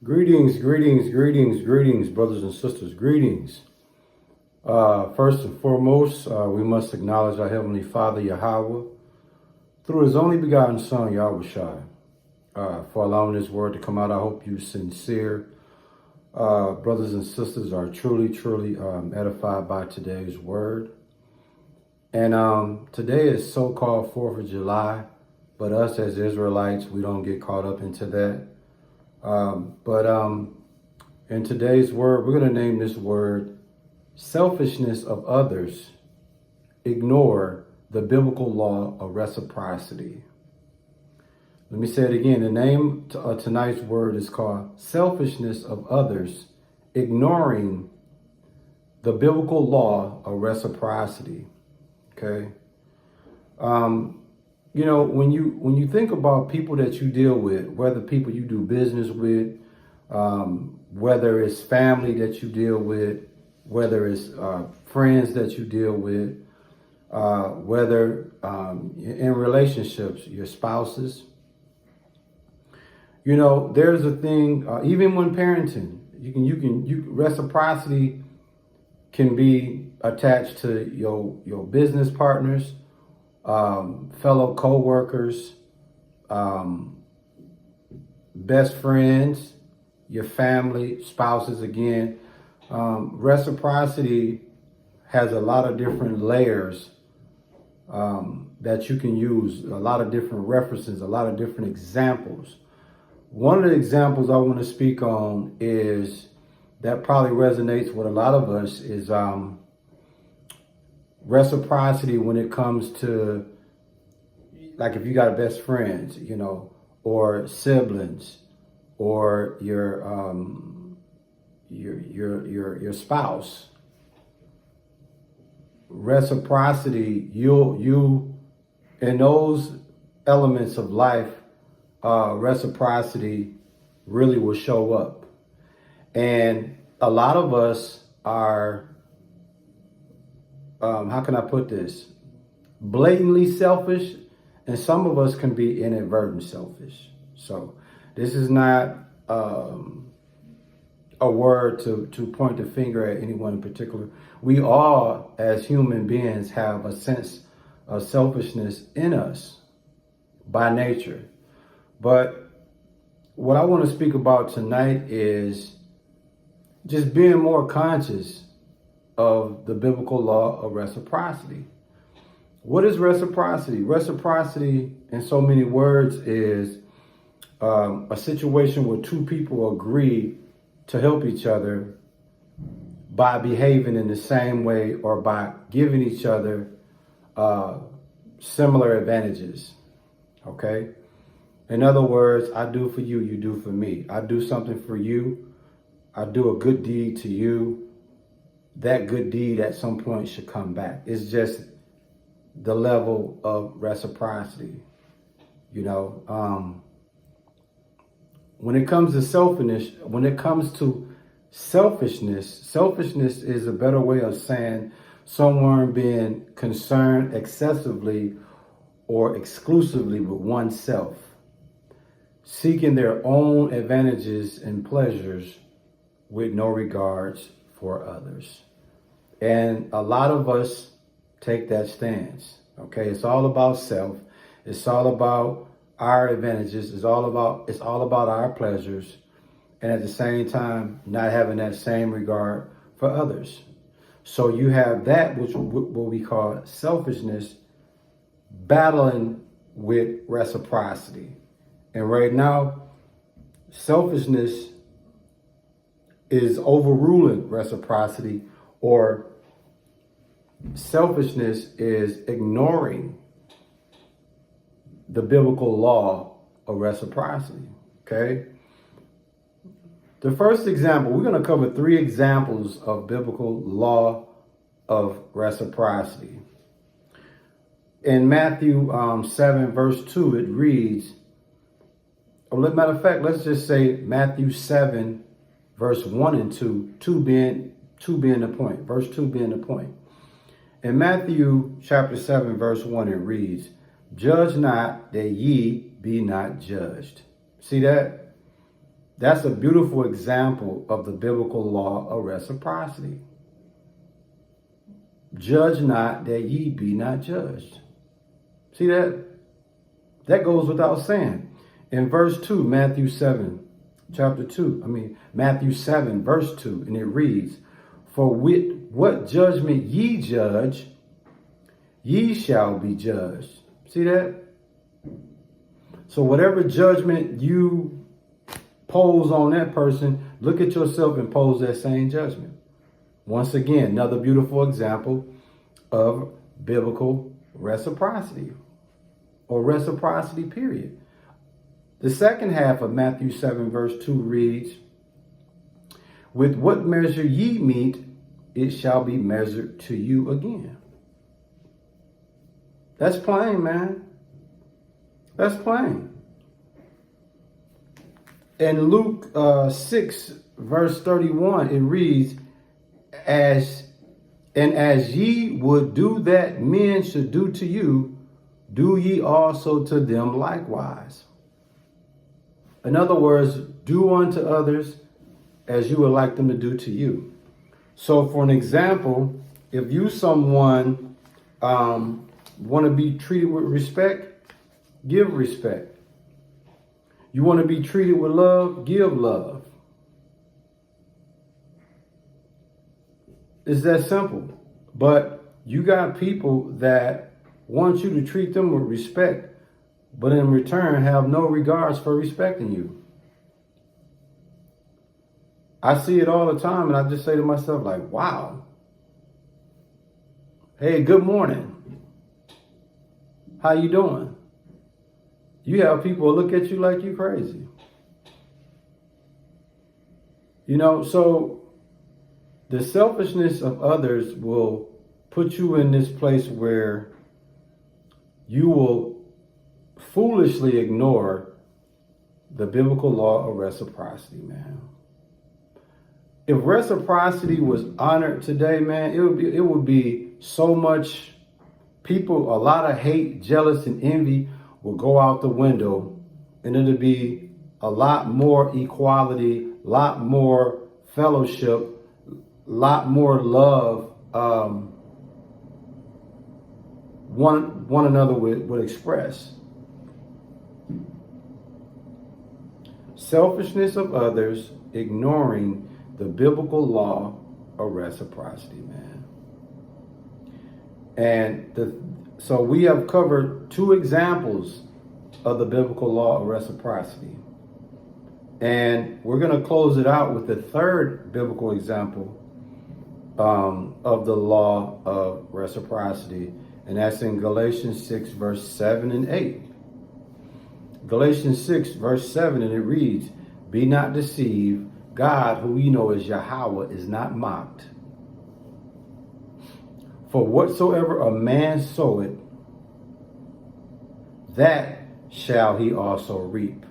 Greetings, greetings, greetings, greetings, brothers and sisters, greetings. First and foremost, we must acknowledge our Heavenly Father, Yahweh, through His only begotten Son, Yahushua, for allowing this word to come out. I hope you sincere brothers and sisters are truly edified by today's word. And today is so-called 4th of July, but us as Israelites, we don't get caught up into that. But in today's word, we're going to name this word selfishness of others. Ignore the biblical law of reciprocity. Let me say it again. The name of tonight's word is called selfishness of others, ignoring the biblical law of reciprocity. Okay. You know, when you think about people that you deal with, whether people you do business with, whether it's family that you deal with, whether it's friends that you deal with, whether in relationships, your spouses, you know, there's a thing, even when parenting, reciprocity can be attached to your business partners, fellow co-workers, best friends, your family, spouses. Again, reciprocity has a lot of different layers that you can use, a lot of different references, a lot of different examples. One of the examples I want to speak on is that probably resonates with a lot of us is reciprocity when it comes to, like, if you got best friends, you know, or siblings, or your spouse. Reciprocity, you in those elements of life, reciprocity really will show up. And a lot of us are, how can I put this? Blatantly selfish, and some of us can be inadvertent selfish. So this is not a word to point the finger at anyone in particular. We all, as human beings, have a sense of selfishness in us by nature. But what I want to speak about tonight is just being more conscious of the biblical law of reciprocity. What is reciprocity? Reciprocity, in so many words, is a situation where two people agree to help each other by behaving in the same way or by giving each other similar advantages. Okay? In other words, I do for you, you do for me. I do something for you. I do a good deed to you. That good deed at some point should come back. It's just the level of reciprocity, you know. When it comes to selfishness is a better way of saying someone being concerned excessively or exclusively with oneself, seeking their own advantages and pleasures with no regards for others. And a lot of us take that stance. Okay, it's all about self. It's all about our advantages. It's all about our pleasures, and at the same time, not having that same regard for others. So you have that, which what we call selfishness, battling with reciprocity. And right now, selfishness is overruling reciprocity, or selfishness is ignoring the biblical law of reciprocity. Okay? The first example, we're going to cover 3 examples of biblical law of reciprocity. In Matthew 7, verse 2, it reads, matter of fact, let's just say Matthew 7, verse 1 and 2, 2 being the point, verse 2 being the point. In Matthew chapter 7, verse 1, it reads, "Judge not that ye be not judged." See that? That's a beautiful example of the biblical law of reciprocity. Judge not that ye be not judged. See that? That goes without saying. In verse 2, Matthew 7, Matthew 7, verse 2, and it reads, for with what judgment ye judge, ye shall be judged. See that? So whatever judgment you pose on that person, look at yourself and pose that same judgment. Once again, another beautiful example of biblical reciprocity or reciprocity, period. The second half of Matthew 7, verse 2 reads, with what measure ye meet, it shall be measured to you again. That's plain, man. That's plain. In Luke 6, verse 31, it reads, as ye would do that men should do to you, do ye also to them likewise. In other words, do unto others as you would like them to do to you. So for an example, if you someone want to be treated with respect, give respect. You want to be treated with love, give love. It's that simple. But you got people that want you to treat them with respect, but in return have no regards for respecting you. I see it all the time, and I just say to myself, like, wow. Hey, good morning. How you doing? You have people look at you like you crazy. You know, so the selfishness of others will put you in this place where you will foolishly ignore the biblical law of reciprocity, man. If reciprocity was honored today, man, it would be so much people, a lot of hate, jealous, and envy will go out the window, and it'll be a lot more equality, a lot more fellowship, a lot more love. One another would express. Selfishness of others, ignoring the biblical law of reciprocity, man. And so we have covered two examples of the biblical law of reciprocity. And we're going to close it out with the third biblical example of the law of reciprocity. And that's in Galatians 6, verse 7 and 8. Galatians 6, verse 7, and it reads, be not deceived, God, who you know is Yahweh, is not mocked. For whatsoever a man soweth, that shall he also reap.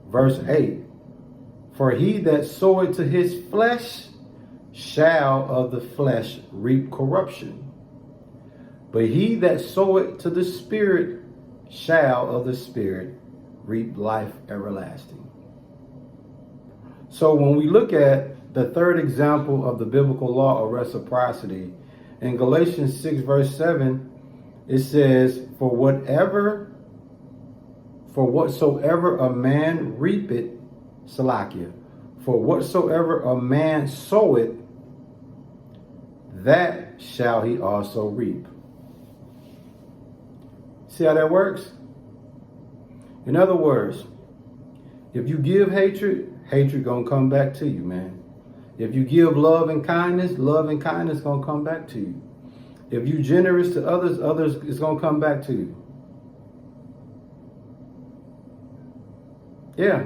Verse 8, for he that soweth to his flesh shall of the flesh reap corruption. But he that soweth to the Spirit shall of the Spirit reap life everlasting. So when we look at the third example of the biblical law of reciprocity, in Galatians 6, verse 7, it says, for whatsoever a man reapeth, Salakia, for whatsoever a man soweth, that shall he also reap. See how that works? In other words, if you give hatred, hatred gonna come back to you, man. If you give love and kindness gonna come back to you. If you generous to others, others is gonna come back to you. Yeah.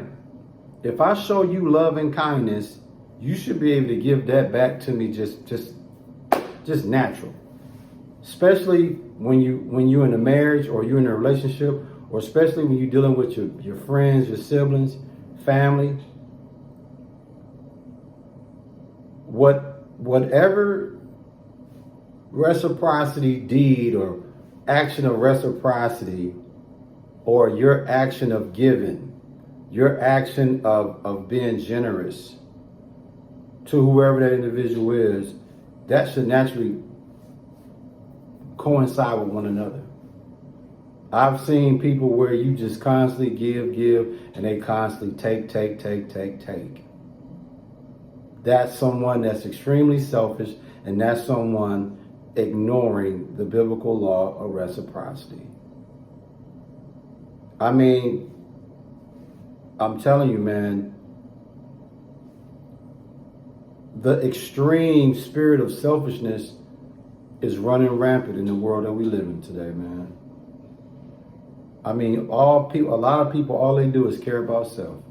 If I show you love and kindness, you should be able to give that back to me just natural. Especially when you're in a marriage or you're in a relationship, or especially when you're dealing with your friends, your siblings, family. Whatever reciprocity deed or action of reciprocity or your action of giving, your action of being generous to whoever that individual is, that should naturally coincide with one another. I've seen people where you just constantly give, and they constantly take. That's someone that's extremely selfish, and that's someone ignoring the biblical law of reciprocity. I mean, I'm telling you, man, the extreme spirit of selfishness is running rampant in the world that we live in today, man. I mean, a lot of people, all they do is care about self.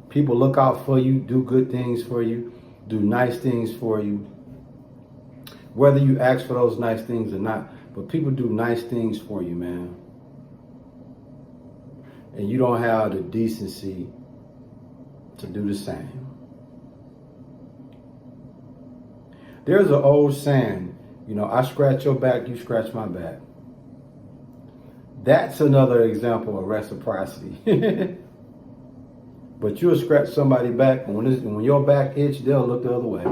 People look out for you, do good things for you, do nice things for you, whether you ask for those nice things or not. But people do nice things for you, man. And you don't have the decency to do the same. There's an old saying, I scratch your back, you scratch my back. That's another example of reciprocity. But you'll scratch somebody back, and when your back itch, they'll look the other way.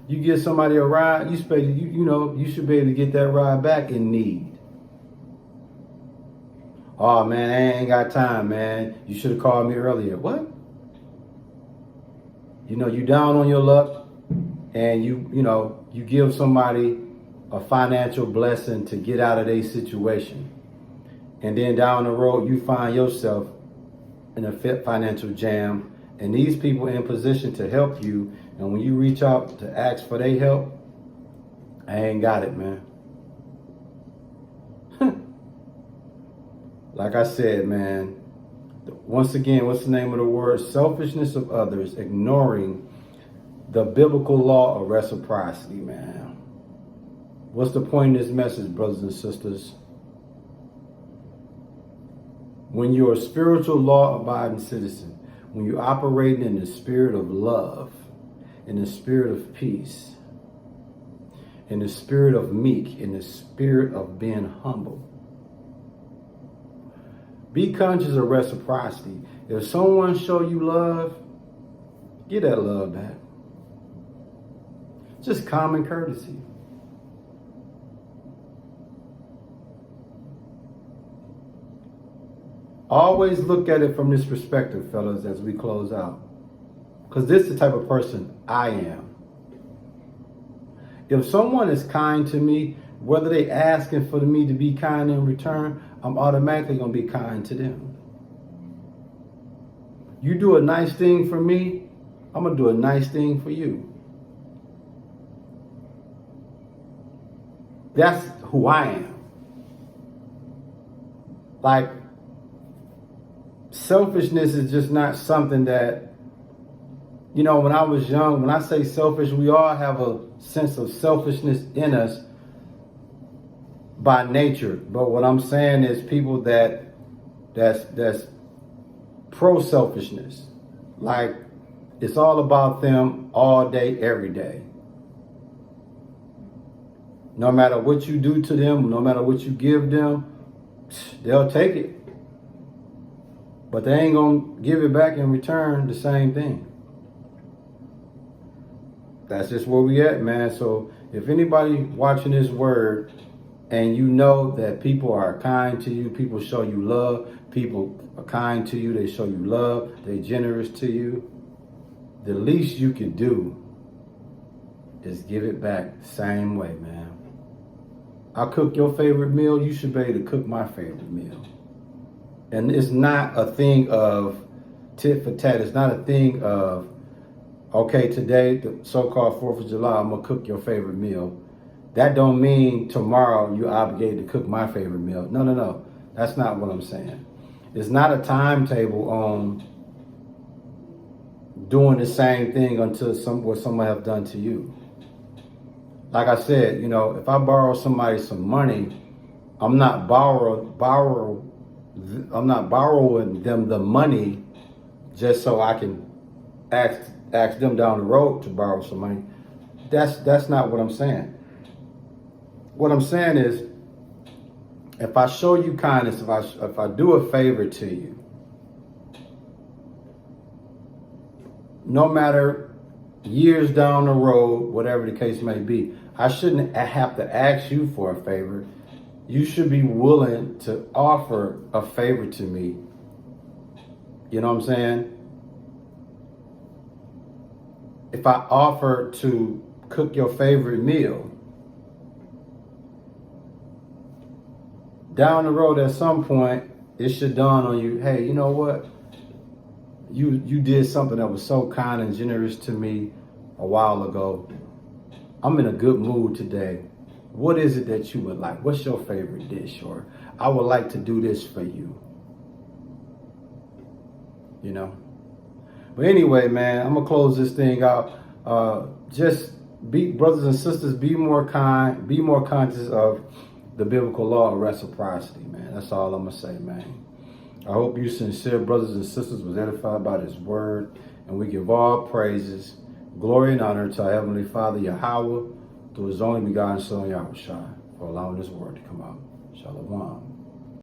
You give somebody a ride, you should be able to get that ride back in need. Oh man, I ain't got time, man. You should have called me earlier. What? You down on your luck, and you give somebody a financial blessing to get out of their situation. And then down the road, you find yourself in a financial jam, and these people in position to help you. And when you reach out to ask for their help, I ain't got it, man. Like I said, man, once again, what's the name of the word? Selfishness of others, ignoring the biblical law of reciprocity, man. What's the point of this message, brothers and sisters? When you're a spiritual law-abiding citizen, when you're operating in the spirit of love, in the spirit of peace, in the spirit of meek, in the spirit of being humble, be conscious of reciprocity. If someone show you love, give that love back. Just common courtesy. Always look at it from this perspective, fellas, as we close out. Because this is the type of person I am. If someone is kind to me, whether they asking for me to be kind in return, I'm automatically going to be kind to them. You do a nice thing for me, I'm going to do a nice thing for you. That's who I am. Like, selfishness is just not something that, when I was young, when I say selfish, we all have a sense of selfishness in us by nature. But what I'm saying is people that's pro-selfishness. Like, it's all about them all day, every day. No matter what you do to them, no matter what you give them, they'll take it. But they ain't going to give it back in return the same thing. That's just where we at, man. So if anybody watching this word and you know that people are kind to you, people show you love, people are kind to you, they show you love, they're generous to you, the least you can do is give it back the same way, man. I cook your favorite meal, you should be able to cook my favorite meal. And it's not a thing of tit for tat. It's not a thing of, okay, today, the so-called 4th of July, I'm going to cook your favorite meal. That don't mean tomorrow you're obligated to cook my favorite meal. No. That's not what I'm saying. It's not a timetable on doing the same thing until what someone have done to you. Like I said, if I borrow somebody some money, I'm not borrowing them the money just so I can ask them down the road to borrow some money. That's not what I'm saying. What I'm saying is, If I show you kindness, if I do a favor to you, no matter years down the road, whatever the case may be, I shouldn't have to ask you for a favor. You should be willing to offer a favor to me. You know what I'm saying? If I offer to cook your favorite meal, down the road at some point, it should dawn on you, hey, you know what? You did something that was so kind and generous to me a while ago. I'm in a good mood today. What is it that you would like? What's your favorite dish? Or I would like to do this for you. You know? But anyway, man, I'm going to close this thing out. Just be, brothers and sisters, be more kind, be more conscious of the biblical law of reciprocity, man. That's all I'm going to say, man. I hope you sincere brothers and sisters was edified by this word. And we give all praises, glory, and honor to our Heavenly Father, Yahweh, through His only begotten Son, Yahushua, for allowing this word to come out. Shalom.